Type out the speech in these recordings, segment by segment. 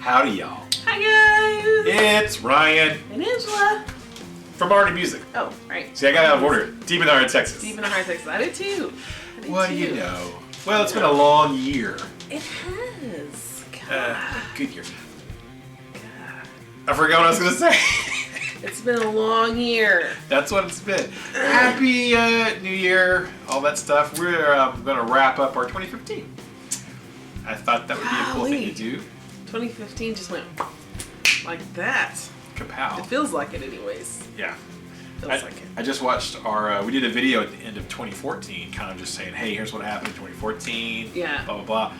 Howdy, y'all. Hi, guys. It's Ryan. And Angela. From RNA Music. Oh, right. See, I got out of order. Deep in the heart of Texas. Deep in the heart of Texas. I did too. What do you know? Well, it's been a long year. It has. God. Good year. I forgot what I was going to say. It's been a long year. That's what it's been. Happy New Year, all that stuff. We're going to wrap up our 2015. I thought that would be a cool thing to do. 2015 just went like that. Kapow. It feels like it anyways. Yeah. Feels like it. I just watched our, we did a video at the end of 2014, kind of just saying, hey, here's what happened in 2014. Yeah. Blah, blah, blah.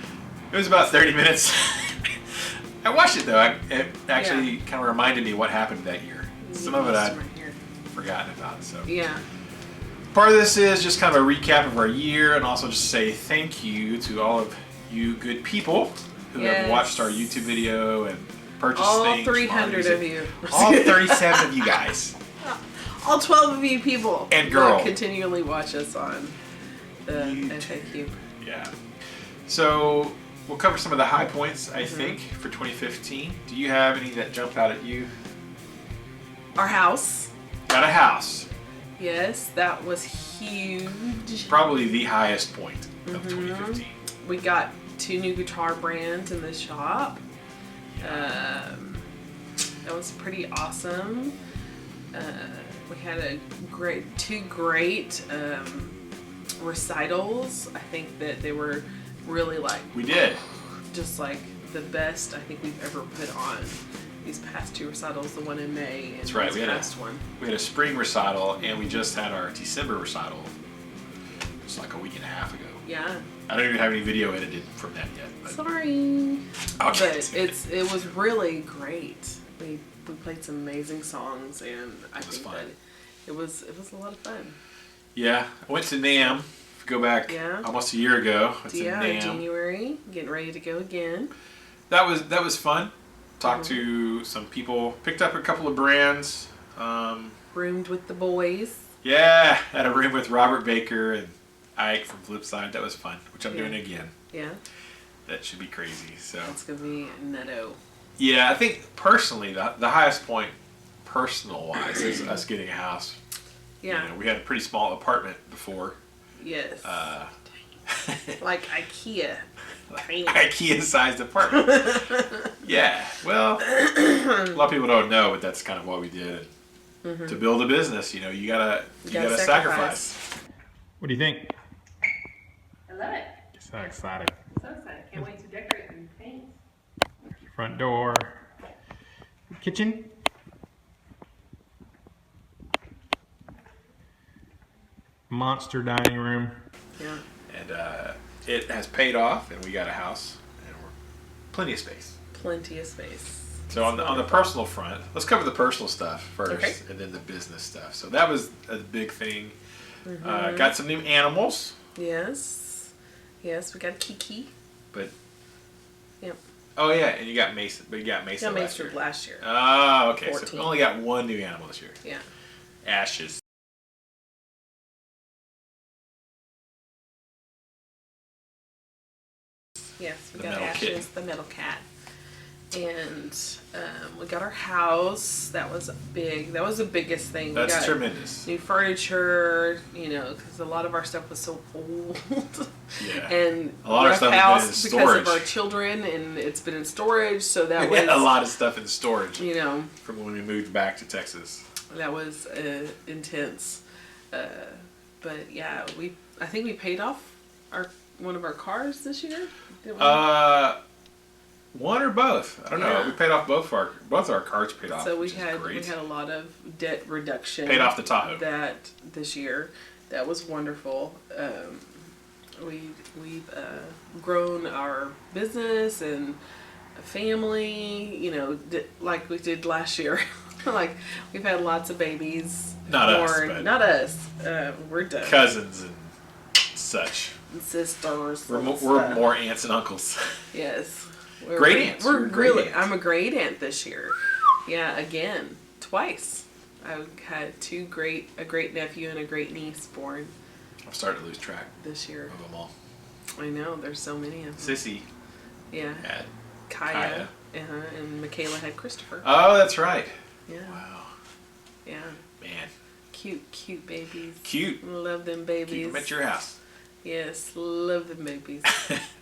It was about 30 minutes. I watched it though. It actually kind of reminded me what happened that year. Some of it I'd forgotten about. So yeah. Part of this is just kind of a recap of our year, and also just say thank you to all of you good people who have watched our YouTube video and purchased things. All 300 of you. All 37 of you guys. All 12 of you people. And girl. That continually watch us on the FAQ. Yeah. So we'll cover some of the high points, I think, for 2015. Do you have any that jump out at you? Our house. Got a house. Yes, that was huge. Probably the highest point of 2015. We got 2 new guitar brands in the shop. That was pretty awesome. We had two great recitals. I think that they were really We did. just like the best I think we've ever put on. These past 2 recitals, the one in May and That's right. this past one. We had a spring recital, and we just had our December recital just like a week and a half ago. Yeah. I don't even have any video edited from that yet. But Sorry. Okay. But it was really great. We played some amazing songs, and I think that it was a lot of fun. Yeah, I went to NAMM. Go back almost a year ago. It's in NAMM. In January, getting ready to go again. That was fun. Talked to some people. Picked up a couple of brands. Roomed with the boys. Yeah, had a room with Robert Baker and Ike from Flipside. That was fun, which I'm doing again. Yeah. That should be crazy. So That's gonna be nutto. Yeah, I think personally the highest point, personal wise, is us getting a house. Yeah. You know, we had a pretty small apartment before. Yes. Like IKEA. IKEA-sized apartment. Yeah. Well, a lot of people don't know, but that's kind of what we did. To build a business, you know, you gotta sacrifice. What do you think? I love it. So excited. So excited. Can't wait to decorate and paint. There's your front door. Kitchen. Monster dining room. Yeah. And it has paid off, and we got a house, and we're plenty of space. Plenty of space. So on the personal front, let's cover the personal stuff first, Okay. and then the business stuff. So that was a big thing. Got some new animals. Yes. Yes, we got Kiki. But. Yep. Oh yeah, and you got Mason. But you got Mason last year. Oh, okay. 14. So we only got 1 new animal this year. Yeah. Ashes. Yes, we The got metal Ashes, kitten. the metal cat. And we got our house. That was big. That was the biggest thing. That's we got tremendous. New furniture, you know, because a lot of our stuff was so old. Yeah. And a lot of stuff has been in storage. because of our children, and it's been in storage. So that We was had a lot of stuff in storage. You know, from when we moved back to Texas. That was intense. But yeah, I think we paid off one of our cars this year. Did we? One or both? I don't know. We paid off both our cars paid off. So we had a lot of debt reduction. Paid off the Tahoe. That this year, that was wonderful. We've grown our business and family. You know, like we did last year. Like we've had lots of babies. Not us. We're done. Cousins and such. And sisters. We're more aunts and uncles. Yes. Great aunts. We're really. I'm a great aunt this year. Yeah, again, twice. I had a great nephew and a great niece born. I'm starting to lose track this year of them all. I know, there's so many of them. Sissy. Yeah. Had Kaya. And Michaela had Christopher. Oh, that's right. Yeah. Wow. Yeah. Man. Cute babies. Cute. Love them babies. Keep them at your house. Yes, love them babies.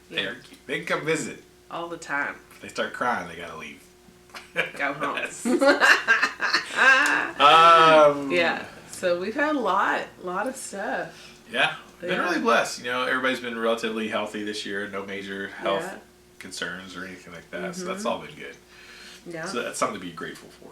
They are cute. They can come visit. All the time. If they start crying, they gotta leave. Go home. Yeah. So we've had a lot of stuff. Yeah. Been really blessed. You know, everybody's been relatively healthy this year. No major health concerns or anything like that. So that's all been good. Yeah. So that's something to be grateful for.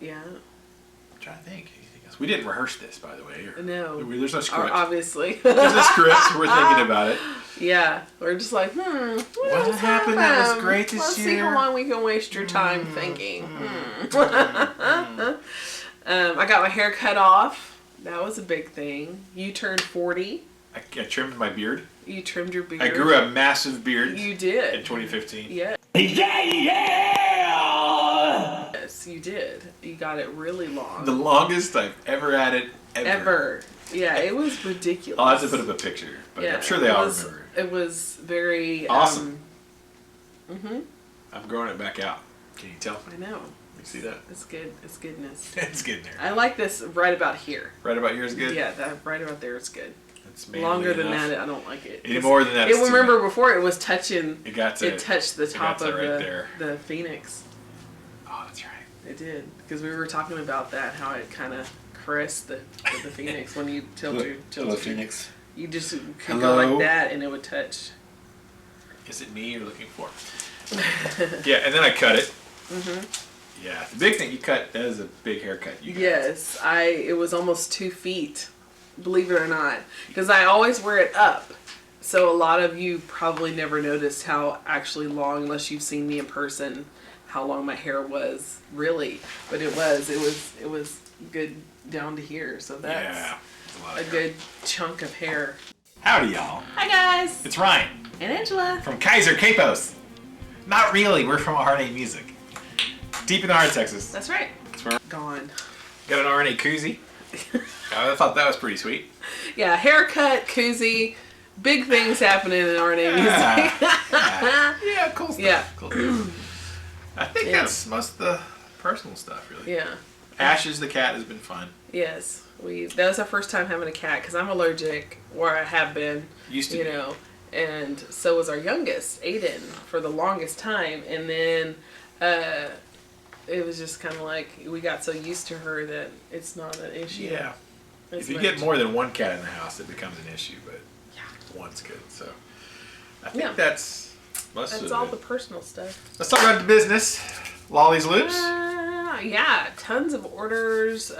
Yeah. I'm trying to think. Anything else? We didn't rehearse this, by the way. No. There's no script. Obviously. There's no script. So we're thinking about it. Yeah. We're just like, what happened that was great this Let's year? see how long we can waste your time thinking. I got my hair cut off. That was a big thing. You turned 40. I trimmed my beard. You trimmed your beard. I grew a massive beard. You did. In 2015. Yeah. Yes, you did. You got it really long. The longest I've ever had it ever. Yeah, it was ridiculous. I'll have to put up a picture, but I'm sure they all remember. It was very awesome. I'm growing it back out. Can you tell? I know. You see that? It's good. It's goodness. It's getting there. I like this right about here. Right about here is good? Yeah, that right about there is good. It's longer than that, I don't like it. Any more than that. Remember before it was touching. It touched the top of right the Phoenix. Oh, that's right. It did, because we were talking about that, how it kind of caressed the Phoenix when you tilt your Phoenix. You just could go like that and it would touch. Is it me you're looking for? Yeah, and then I cut it. Yeah, the big thing you cut. That is a big haircut. Yes, it was almost 2 feet, believe it or not, because I always wear it up. So a lot of you probably never noticed how actually long, unless you've seen me in person, how long my hair was really. But it was good down to here. So that's a good chunk of hair. Howdy, y'all. Hi guys. It's Ryan and Angela from Kaiser Capos. Not really. We're from RNA Music. Deep in the heart of Texas. That's right. That's where Gone. Got an RNA koozie. I thought that was pretty sweet. Yeah, haircut, koozie, big things happening in RNA Music. Yeah, cool stuff. Yeah. Cool stuff. I think that's most of the personal stuff, really. Yeah. Ashes the cat has been fun. Yes. That was our first time having a cat, because I'm allergic, or I have been. Used to be. And so was our youngest, Aiden, for the longest time. And then it was just kind of like we got so used to her that it's not an issue. Yeah. If you get more than one cat in the house, it becomes an issue, but one's good. So I think that's all the personal stuff. Let's talk about the business. Lawley's Loops. Yeah, tons of orders.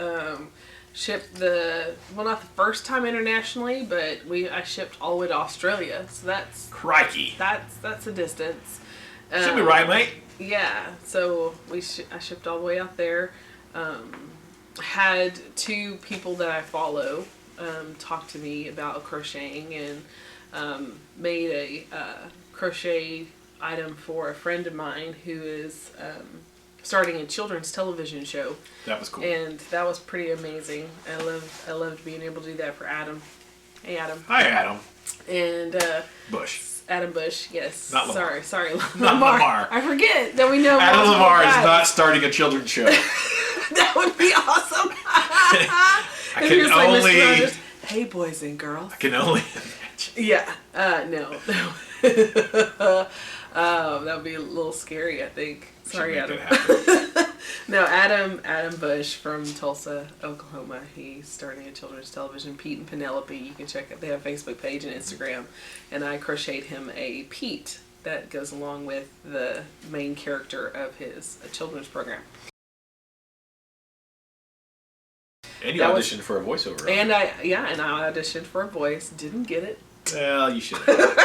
Shipped not the first time internationally, but I shipped all the way to Australia. So that's crikey. That's a distance. Should be right, mate. Yeah, so I shipped all the way out there. Had 2 people that I follow talk to me about crocheting, and made a crochet item for a friend of mine who is starting a children's television show. That was cool. And that was pretty amazing. I loved being able to do that for Adam. Hey, Adam. Hi, Adam. And Bush. Adam Bush, yes. Not Lamar. Sorry, Not Lamar. I forget that we know Adam Lamar is not starting a children's show. That would be awesome. I can only. Hey, boys and girls. I can only imagine. Yeah. No. Oh, that would be a little scary, I think. Sorry, Adam. No, Adam Bush from Tulsa, Oklahoma. He's starting a children's television. Pete and Penelope. You can check it. They have a Facebook page and Instagram. And I crocheted him a Pete that goes along with the main character of his children's program. And you auditioned for a voiceover. And I auditioned for a voice. Didn't get it. Well, you should have.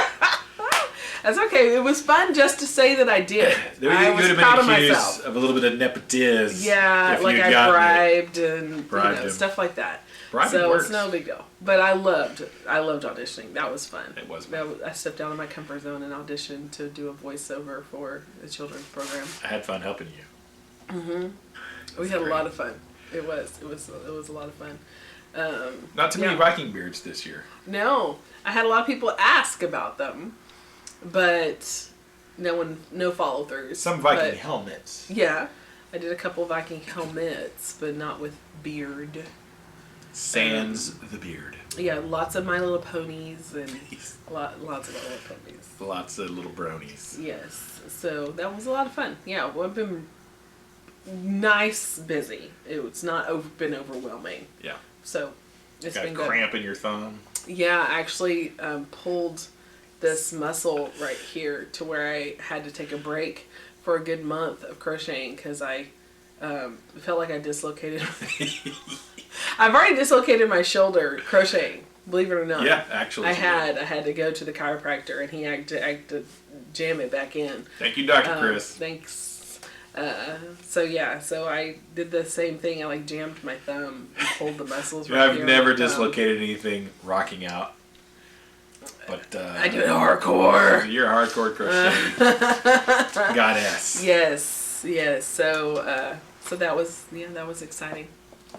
That's okay. It was fun just to say that I did. I was proud of myself. Of a little bit of nepotism. Yeah, like I bribed and stuff like that. Bribing works. It's no big deal. But I loved auditioning. That was fun. It was fun. I stepped out of my comfort zone and auditioned to do a voiceover for the children's program. I had fun helping you. We had a lot of fun. It was a lot of fun. Not too many Viking beards this year. No, I had a lot of people ask about them, but no follow throughs. Some Viking helmets. Yeah, I did a couple Viking helmets, but not with beard. Sans the beard. Yeah, lots of My Little Ponies and lots of My Little Ponies. Lots of little bronies. Yes, so that was a lot of fun. Yeah, well, I've been busy. It's not been overwhelming. Yeah. So it's got been a good. cramp in your thumb. Yeah, I actually pulled this muscle right here to where I had to take a break for a good month of crocheting because I felt like I dislocated. I've already dislocated my shoulder crocheting. Believe it or not. Yeah, actually. I had to go to the chiropractor and he had to jam it back in. Thank you, Dr. Chris. Thanks. So I did the same thing. I like jammed my thumb and pulled the muscles. Right I've never dislocated anything rocking out. But I do it hardcore. You're a hardcore crocheting goddess. Yes. So that was exciting.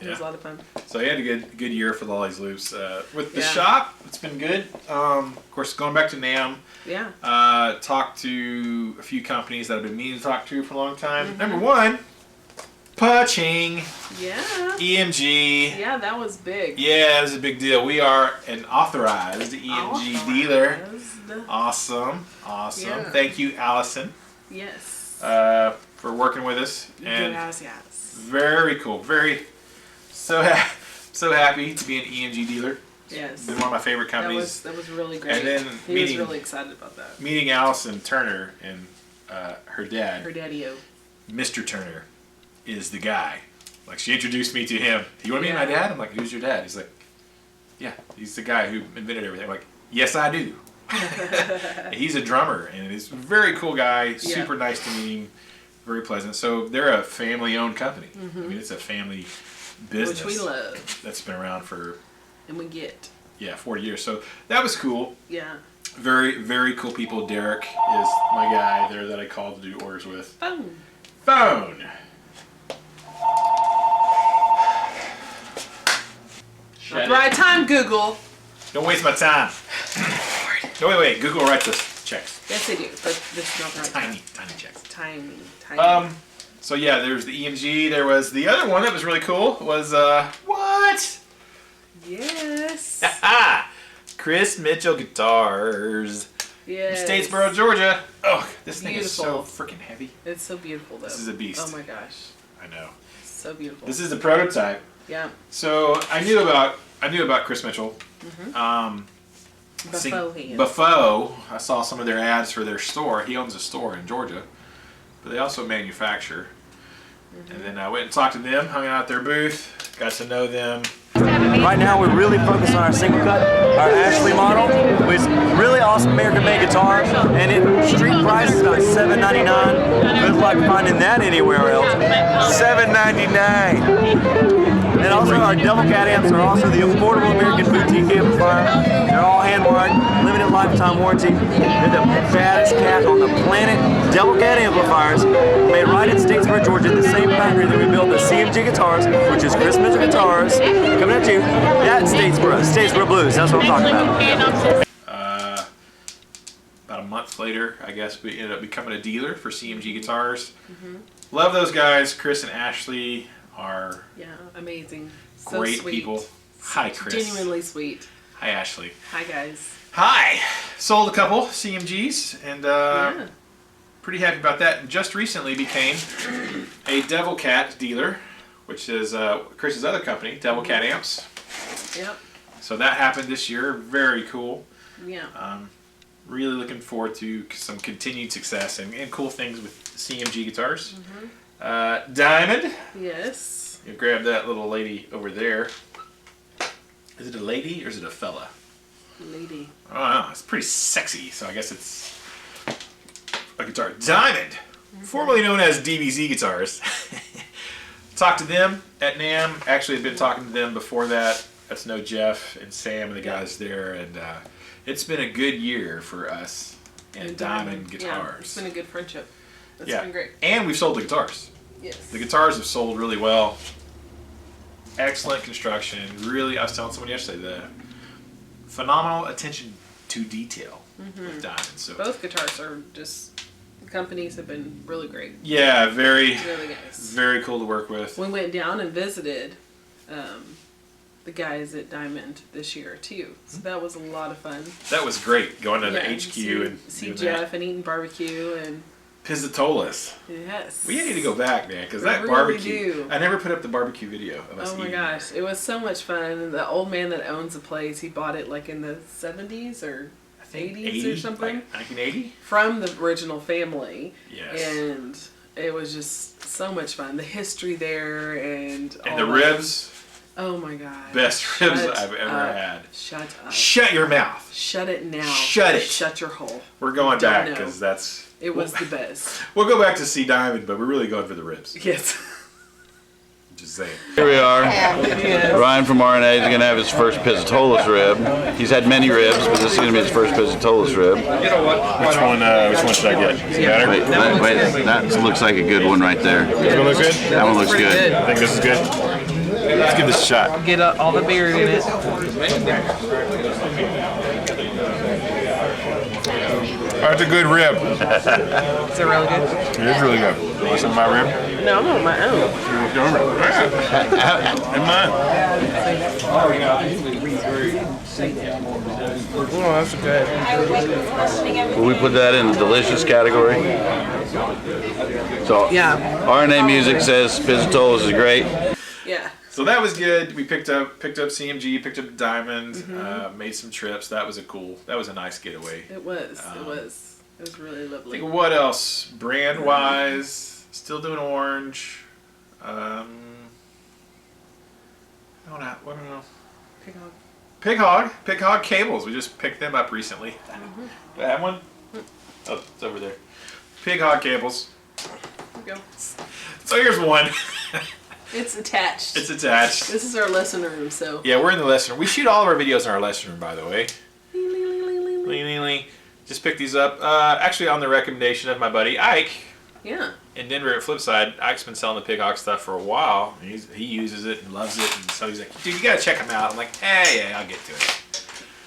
It was a lot of fun. So you had a good year for Lawley's Loops. With the shop, it's been good. Of course, going back to NAMM. Yeah. Talked to a few companies that I've been meaning to talk to for a long time. Number one, Punching. Yeah. EMG. Yeah, that was big. Yeah, it was a big deal. We are an authorized EMG dealer. Awesome. Yeah. Thank you, Allison. Yes. For working with us. And yes. very cool. So happy to be an EMG dealer. Yes. Been one of my favorite companies. That was really great. And then he was really excited about that. Meeting Allison Turner and her dad. Her daddy-o. Mr. Turner is the guy. Like, she introduced me to him. Do you want to meet my dad? I'm like, who's your dad? He's like, yeah, he's the guy who invented everything. I'm like, yes, I do. He's a drummer, and he's a very cool guy, super nice to meet him, very pleasant. So they're a family-owned company. I mean, it's a family business. Which we love. That's been around for... And we get. Yeah, 40 years. So that was cool. Yeah. Very, very cool people. Derek is my guy there that I called to do orders with. Phone. At the right time, Google. Don't waste my time. No, wait. Google writes us checks. Yes, they do. But this is not the right time. Tiny checks. Tiny. So yeah, there's the EMG. There was the other one that was really cool. Was what? Yes. Chris Mitchell Guitars. Yes. Statesboro, Georgia. Oh, this thing Beautiful. is so freaking heavy. It's so beautiful, though. This is a beast. Oh my gosh. I know. So beautiful. This is the prototype. Yeah. So I knew about Chris Mitchell. Buffo. I saw some of their ads for their store. He owns a store in Georgia, but they also manufacture. And then I went and talked to them, hung out at their booth, got to know them. Right now we're really focused on our single cut, our Ashley model, with really awesome American-made guitars, and it street price is about $7.99. Good luck finding that anywhere else. $7.99. And also our Devilcat amps are also the affordable American boutique amplifier. They're all hand-wired, limited lifetime warranty. They're the baddest cat on the planet. Devilcat Amplifiers, made right in Statesboro, Georgia, the same factory that we built the CMG Guitars, which is Chris Mitchell Guitars. Coming at you, that's Statesboro Blues. That's what I'm talking about. About a month later, I guess, we ended up becoming a dealer for CMG Guitars. Love those guys. Chris and Ashley are amazing. So great sweet. people. Hi, Chris. Genuinely sweet. Hi, Ashley. Hi, guys. Hi. Sold a couple CMGs and pretty happy about that. Just recently became a Devilcat dealer, which is Chris's other company, Devilcat Amps. Yep. So that happened this year. Very cool. Yeah. Really looking forward to some continued success and cool things with CMG Guitars. Diamond. Yes. You grab that little lady over there. Is it a lady or is it a fella? Lady. I don't know. It's pretty sexy, so I guess it's a guitar. Diamond, formerly known as DBZ Guitars. Talked to them at NAMM. Actually, I've been talking to them before that. That's no Jeff and Sam and the guys there, and it's been a good year for us and Diamond Guitars. Yeah, it's been a good friendship. It's been great. And we've sold the guitars. Yes. The guitars have sold really well. Excellent construction. Really, I was telling someone yesterday, the phenomenal attention to detail with Diamond. So both guitars are just companies have been really great. Yeah, very nice. Very cool to work with. We went down and visited the guys at Diamond this year too, so that was a lot of fun. That was great, going to the HQ and see Jeff and eating barbecue and Pizzatolas. Yes. We need to go back, man, because that really barbecue. I never put up the barbecue video of us eating. Oh my gosh, it was so much fun. The old man that owns the place, he bought it like in the 70s or 80s or something. Like 1980? From the original family. Yes. And it was just so much fun. The history there and all the ribs. Oh my god. Best ribs I've ever had. Shut up. Shut your mouth. Shut it now. Shut it. Shut your hole. We're going back because that's... It was the best. We'll go back to see Diamond, but we're really going for the ribs. Yes. Just saying. Here we are. Ryan from RNA is going to have his first Pizzatolas rib. He's had many ribs, but this is going to be his first Pizzatolas rib. You know what? Which one should I get? Better? Wait, that looks like a good one right there. This one looks good? That one looks good. I think this is good. Let's give this a shot. Get all the beard in it. That's a good rib. Is it really good? It is really good. You want some of my rib? No, I'm on my own. And mine. Oh, that's good. Will we put that in the delicious category? So Yeah. RNA Music says Pizzatolas is great. Yeah. So that was good. We picked up CMG, picked up Diamond, made some trips. That was a nice getaway. It was. It was really lovely. Think of what else? Brand wise, still doing orange. I don't know. Pig Hog cables. We just picked them up recently. Do I have one? Oh, it's over there. Pig Hog cables. There we go. So here's one. It's attached. It's attached. This is our lesson room, so. Yeah, we're in the lesson room. We shoot all of our videos in our lesson room, by the way. Just picked these up. Actually, on the recommendation of my buddy Ike. Yeah. In Denver at Flipside. Ike's been selling the Pig Hog stuff for a while. He uses it and loves it. And so he's like, dude, you got to check them out. I'm like, hey, yeah, I'll get to it.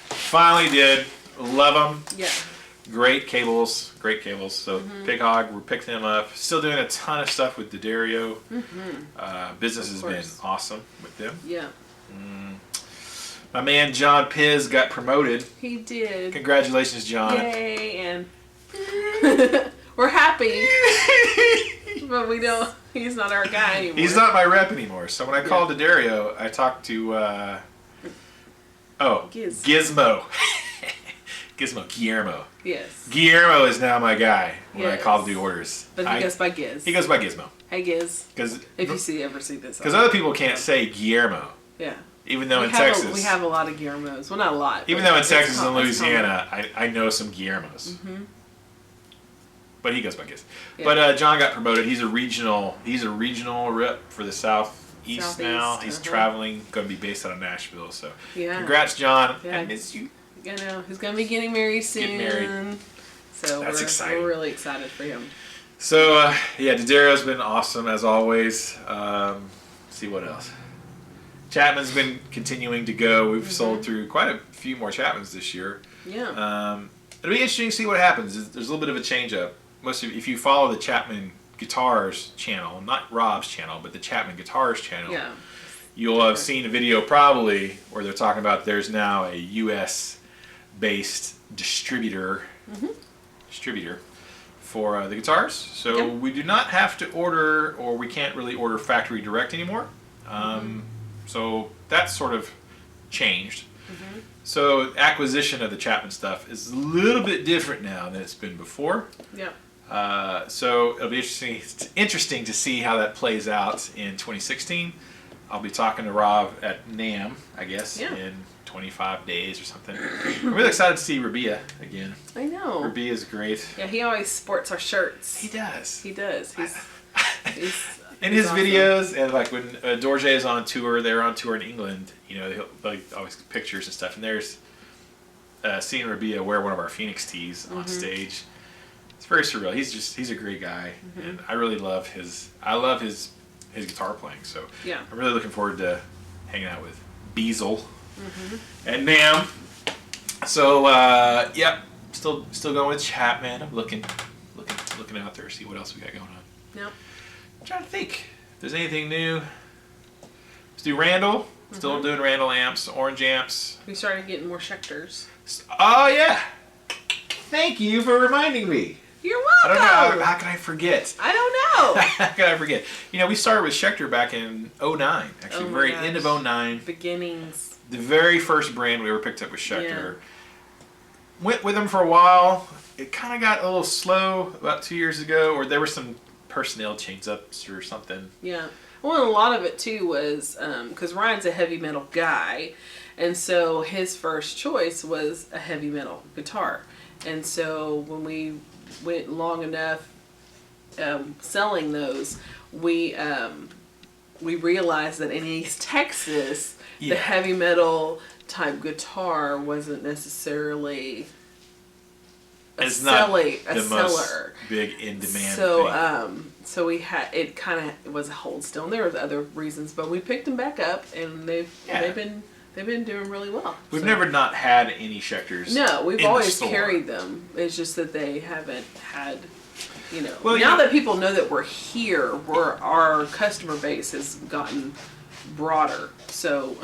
Finally did. Love them. Yeah. Great cables. So Pig Hog, we're picking them up. Still doing a ton of stuff with D'Addario. Business has been awesome with them. Yeah. My man John Piz got promoted. He did. Congratulations, John. Yay, and we're happy. But we don't, he's not our guy anymore. He's not my rep anymore. So when I called D'Addario, I talked to, Gizmo. Guillermo. Yes. Guillermo is now my guy when I call to do orders. But he goes by Giz. He goes by Gizmo. Hey, Giz. If you ever see this. Because other people can't say Guillermo. Yeah. Even though in Texas. We have a lot of Guillermos. Well, not a lot. Even though in Texas and Louisiana, I know some Guillermos. But he goes by Giz. Yeah. But John got promoted. He's a regional rep for the Southeast now. He's traveling, going to be based out of Nashville. So congrats, John. Yeah. I miss you. I know. He's going to be getting married soon. So that's exciting. We're really excited for him. So, D'Addario's been awesome as always. See what else. Chapman's been continuing to go. We've sold through quite a few more Chapmans this year. Yeah. It'll be interesting to see what happens. There's a little bit of a change up. If you follow the Chapman Guitars channel, not Rob's channel, but the Chapman Guitars channel, you'll have seen a video probably where they're talking about there's now a U.S.-based distributor for the guitars. So we do not have to order, or we can't really order factory direct anymore. So that's sort of changed. So acquisition of the Chapman stuff is a little bit different now than it's been before. So it'll be interesting to see how that plays out in 2016. I'll be talking to Rob at NAMM, I guess, in 25 days or something. I'm really excited to see Rabia again. I know. Rabia is great. Yeah, he always sports our shirts. He does. He's in his videos, and like when Dorje is on tour, they're on tour in England, they'll always pictures and stuff, and there's seeing Rabia wear one of our Phoenix tees on stage. It's very surreal. He's a great guy, and I really love his guitar playing, so I'm really looking forward to hanging out with Beazle at NAMM. So still going with Chapman. I'm looking looking out there, see what else we got going on. Yep. I'm trying to think if there's anything new. Let's do Randall. Still doing Randall amps, orange amps. We started getting more Schecters. Oh yeah. Thank you for reminding me. You're I welcome. don't know. How can I forget? I don't know. How can I forget? You know, we started with Schecter back in 09. Actually, Oh my very gosh. end of 09. Beginnings. The very first brand we ever picked up was Schecter. Yeah. Went with them for a while. It kind of got a little slow about 2 years ago, or there were some personnel change-ups or something. Yeah. Well, and a lot of it too was because Ryan's a heavy metal guy, and so his first choice was a heavy metal guitar. And so when we went long enough selling those, we realized that in East Texas, the heavy metal type guitar wasn't necessarily It's not the seller. most big in demand So thing. so we had, it kind of was a hold still, and there were other reasons, but we picked them back up, and they've been doing really well. We've never not had any Schecters. No, we've in the always store. carried them. It's just that they haven't had, you know. Well, now that people know that we're here, our customer base has gotten broader. So,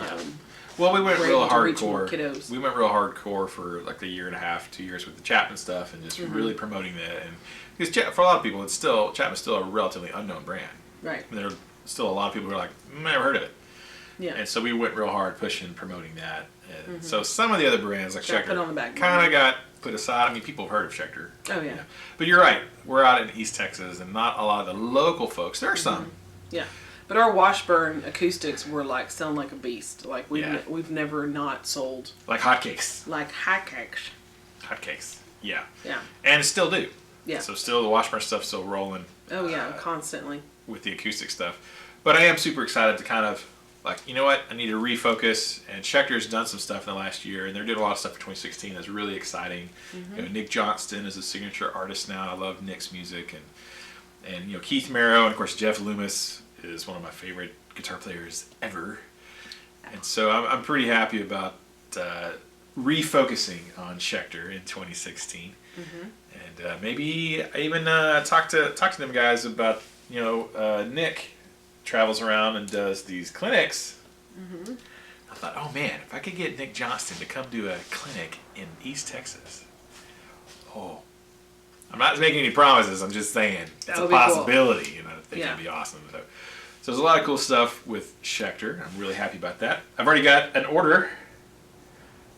Well, we went we're real able to reach more hardcore. kiddos. We went real hardcore for like a year and a half, 2 years with the Chapman stuff, and just really promoting that. And because for a lot of people, Chapman's still a relatively unknown brand. right. And there are still a lot of people who are like, never heard of it. Yeah. And so we went real hard pushing, promoting that. And so some of the other brands like Got put on the Schecter back kind burner. of got put aside. I mean, people have heard of Schecter. Oh, yeah. But you're right. We're out in East Texas, and not a lot of the local folks. There are some. Yeah. But our Washburn acoustics were like selling like a beast. Like we've never not sold Like hotcakes. like hotcakes. Hotcakes. Yeah. Yeah. And still do. Yeah. So still the Washburn stuff's still rolling Oh yeah, constantly. with the acoustic stuff. But I am super excited to kind of, like, you know what? I need to refocus. And Schecter's done some stuff in the last year, and they're doing a lot of stuff for 2016 that's really exciting. You know, Nick Johnston is a signature artist now. I love Nick's music. And you know, Keith Merrow, and of course Jeff Loomis is one of my favorite guitar players ever. And so I'm pretty happy about refocusing on Schecter in 2016. And maybe I even talk to them guys about, you know, Nick travels around and does these clinics. I thought, oh man, if I could get Nick Johnston to come do a clinic in East Texas. Oh, I'm not making any promises. I'm just saying it's That a would be cool. possibility. You know, I think Yeah. it'd be awesome. So there's a lot of cool stuff with Schecter. I'm really happy about that. I've already got an order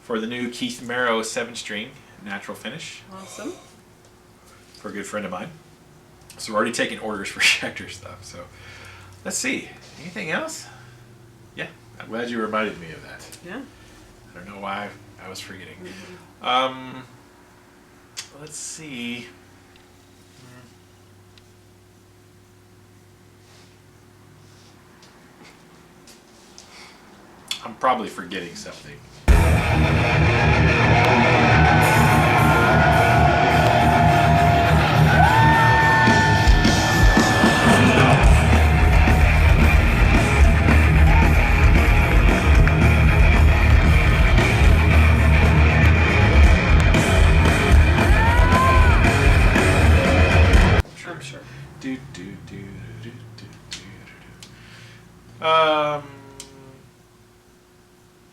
for the new Keith Merrow 7-string natural finish Awesome. for a good friend of mine. So we're already taking orders for Schecter stuff. So let's see. Anything else? Yeah, I'm glad you reminded me of that. Yeah. I don't know why I was forgetting. Let's see. I'm probably forgetting something. I'm sure.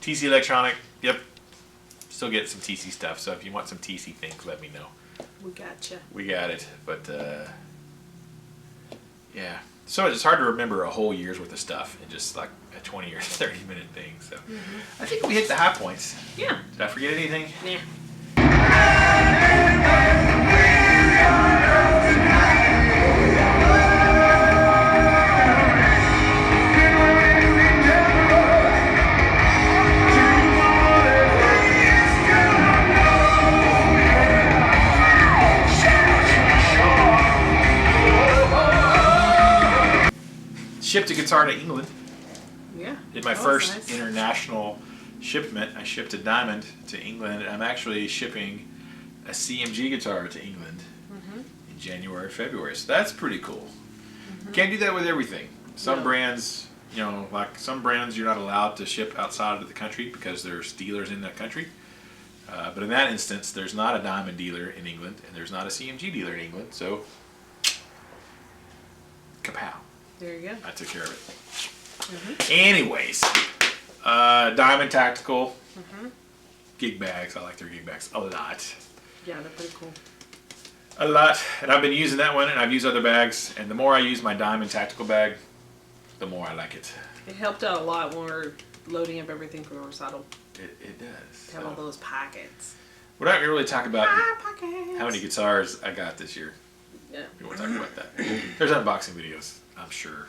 TC Electronic, yep. Still getting some TC stuff, so if you want some TC things, let me know. We gotcha. We got it, but yeah. So it's hard to remember a whole year's worth of stuff in just like a 20 or 30 minute thing. So I think we hit the high points. Yeah. Did I forget anything? Yeah. Shipped a guitar to England. Yeah. Did my That was first nice. international shipment. I shipped a Diamond to England. I'm actually shipping a CMG guitar to England in January, February. So that's pretty cool. Can't do that with everything. Some No. brands, you know, like some brands you're not allowed to ship outside of the country because there's dealers in that country. But in that instance, there's not a Diamond dealer in England and there's not a CMG dealer in England. So Kapow. There you go. I took care of it. Anyways, Diamond Tactical gig bags. I like their gig bags a lot. Yeah, they're pretty cool. A lot. And I've been using that one, and I've used other bags. And the more I use my Diamond Tactical bag, the more I like it. It helped out a lot when we're loading up everything for the recital. It does. Have all those pockets. We're not going to really talk about Pockets. how many guitars I got this year. Yeah. We won't talk about that. There's unboxing videos, I'm sure,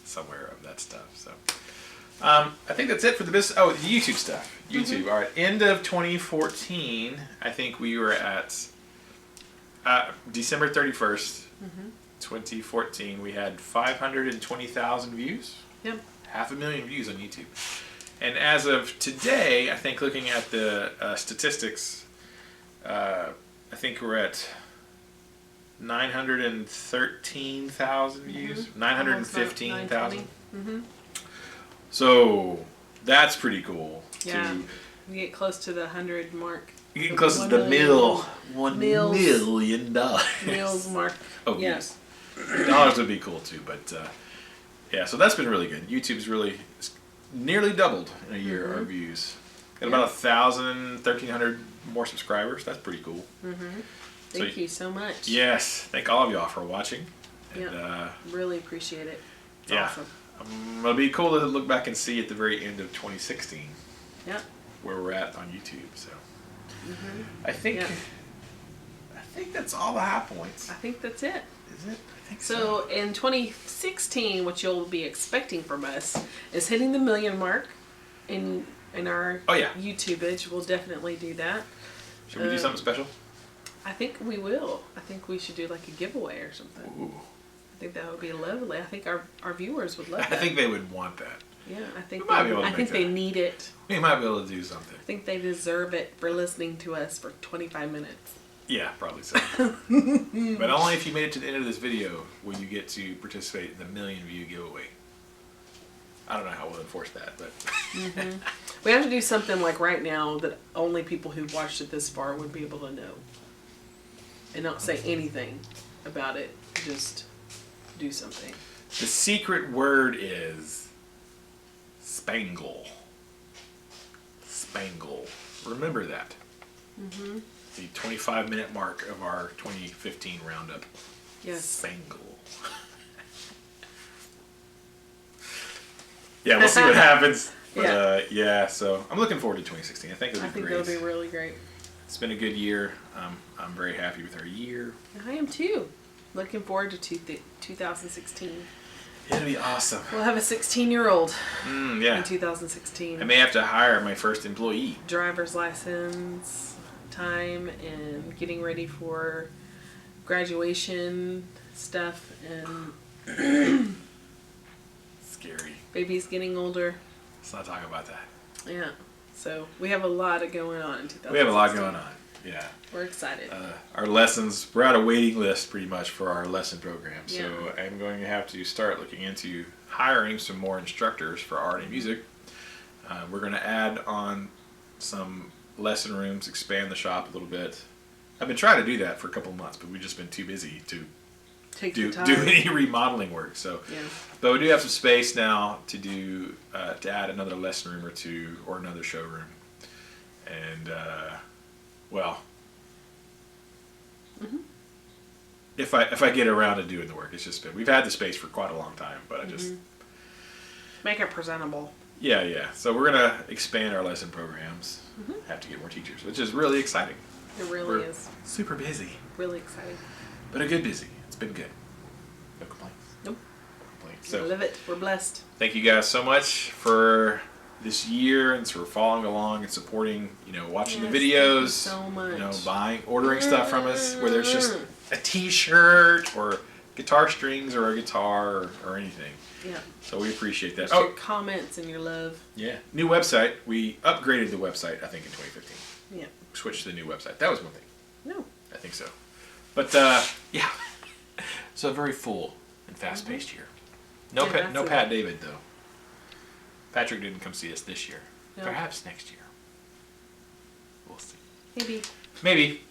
somewhere of that stuff. So, I think that's it for the business. Oh, the YouTube stuff. YouTube. All right. End of 2014, I think we were at December 31st, 2014. We had 520,000 views. Yep. 500,000 views on YouTube. And as of today, I think looking at the statistics, I think we're at 913,000 views, 915,000. So that's pretty cool. Yeah, we get close to the 100 mark. You're getting close to the $1 million. Meals mark. Oh, yes. Dollars would be cool too, but yeah. So that's been really good. YouTube's really nearly doubled in a year our views. Got about 1,000, 1,300 more subscribers. That's pretty cool. Thank you so much. Yes, thank all of y'all for watching. And, really appreciate it. It's yeah, awesome. It'll be cool to look back and see at the very end of 2016. Yeah. Where we're at on YouTube. So I think that's all the high points. I think that's it. Is it? I think so. In 2016, what you'll be expecting from us is hitting the 1 million mark in our YouTubeage. We'll definitely do that. Should we do something special? I think we will. I think we should do like a giveaway or something. Ooh. I think that would be lovely. I think our viewers would love that. I think they would want that. Yeah, I think they need it. We might be able to do something. I think they deserve it for listening to us for 25 minutes. Yeah, probably so. But only if you made it to the end of this video will you get to participate in the 1 million view giveaway. I don't know how we'll enforce that, but we have to do something like right now that only people who've watched it this far would be able to know, and not say anything about it. Just do something. The secret word is Spangle. Spangle. Remember that. The 25-minute mark of our 2015 roundup. Yes. Spangle. Yeah, we'll see what happens. But, yeah, so I'm looking forward to 2016. I think it'll be great. I think it'll be really great. It's been a good year. I'm very happy with our year. I am too. Looking forward to 2016. It'll be awesome. We'll have a 16-year-old in 2016. I may have to hire my first employee. Driver's license time and getting ready for graduation stuff and scary. Baby's getting older. Let's not talk about that. Yeah. So we have a lot going on in 2016. We have a lot going on. Yeah. We're excited. Our lessons, we're at a waiting list pretty much for our lesson program. So I'm going to have to start looking into hiring some more instructors for art and music. We're going to add on some lesson rooms, expand the shop a little bit. I've been trying to do that for a couple of months, but we've just been too busy to do any remodeling work. So, but we do have some space now to do to add another lesson room or two or another showroom. And well, if I get around to doing the work, it's just been, we've had the space for quite a long time, but I just make it presentable. Yeah. So we're gonna expand our lesson programs. Have to get more teachers, which is really exciting. It really is. Super busy. Really exciting. But a good busy. It's been good. No complaints. Nope. No complaints. So I love it. We're blessed. thank you guys so much for this year and for following along and supporting, watching the videos, so much. ordering stuff from us, whether it's just a t-shirt or guitar strings or a guitar or anything. Yeah. So we appreciate that. Your comments and your love. Yeah. New website. We upgraded the website, I think, in 2015. Yeah. Switched to the new website. That was one thing. No. I think so. But, yeah. So a very full and fast-paced year. No Pat David, though. Patrick didn't come see us this year. No. Perhaps next year. We'll see. Maybe.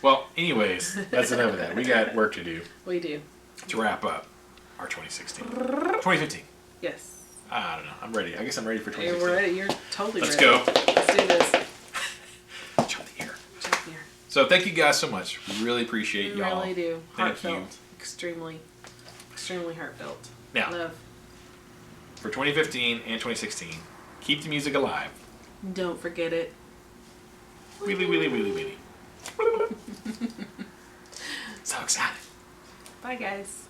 Well, anyways, that's enough of that. We got work to do. We do. To wrap up Or 2016? 2015. Yes. I don't know. I'm ready. I guess I'm ready for Hey, 2015. we're ready. You're totally Let's ready. go. Let's do this. Jump the air. Jump here. So thank you guys so much. We really appreciate We y'all. really do. Thank you. Heartfelt. Extremely heartfelt. Now, Love. for 2015 and 2016, keep the music alive. Don't forget it. Wheelie, wheelie, wheelie, wheelie. So excited. Bye, guys.